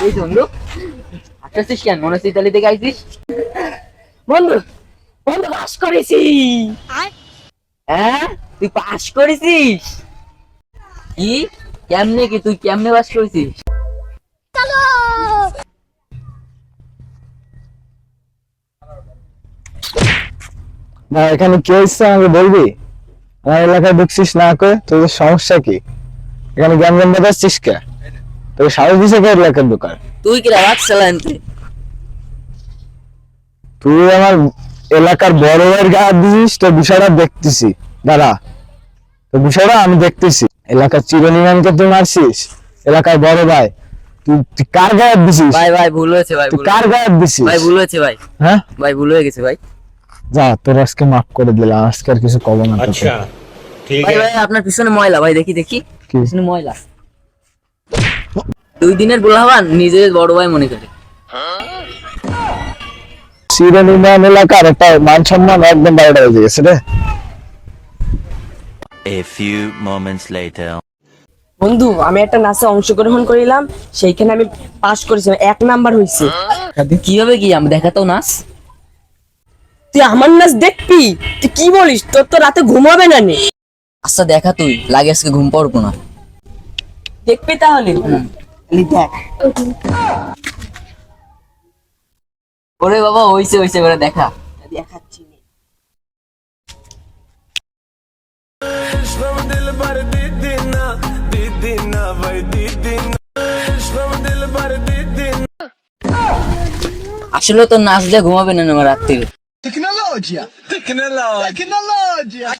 এই বন্ধু হাসছিস কেন? মনে হচ্ছে ইতালি থেকে আইছিস। বন্ধু বন্ধু পাস করেছি। হ্যাঁ, তুই পাস করেছিস? কি? কেমনে কি তুই কেমনে পাস করেছিস? না, এখানে কি হচ্ছে আমাকে বলবি? আমার এলাকায় ঢুকছিস না করে তোদের সমস্যা কি? এখানে জ্ঞান জ্ঞান বাজাচ্ছিস কে? তোকে সাহস দিছে কে এলাকার দোকান? তুই কি রাখ চালান তুই? তুই আমার এলাকার বড় ভাইয়ের গায়ে হাত দিছিস, তোর বিষয়টা দেখতেছি। দাঁড়া, তোর বিষয়টা আমি দেখতেছি। এলাকার চিরনিমানকে তুই মারছিস, এলাকার বড় ভাই। তুই কার গায়ে হাত দিছিস? ভাই ভাই ভুল হয়েছে ভাই, তুই কার গায়ে হাত দিছিস? ভাই ভুল হয়েছে ভাই। হ্যাঁ ভাই ভুল হয়ে গেছে ভাই। যা, তোর আজকে মাফ করে দিলাম, আজকে আর কিছু কব না তোকে। अच्छा ठीक ভাই है। ভাই আপনার পিছনে ময়লা ভাই, দেখি দেখি কি? পিছনে ময়লা। 2 দিনের গোলাবান নিজের বড় ভাই মনে করে। চিরনির্মাণ এলাকার একটা মান সম্মান একদম বাইরে হয়ে গেছে রে। A few moments later. বন্ধু আমি একটা নাচে অংশগ্রহণ করিলাম, সেইখানে আমি পাস করেছি, 1 নাম্বার হয়েছে। কিভাবে কি আমি দেখাতো নাচ? তুই আমার নাচ দেখবি? তুই কি বলিস? তোর তো রাতে ঘুমাবে না নে। আচ্ছা দেখা, তুই লাগে আজকে ঘুম পড়বো না। দেখবি তাহলে? দেখ। ওরে বাবা হইছে হইছে করে দেখা। দেখাচ্ছি। আসলে তো নাচ দিয়ে ঘুমাবে না আমার রাত্রে। Tecnologia! Tecnologia!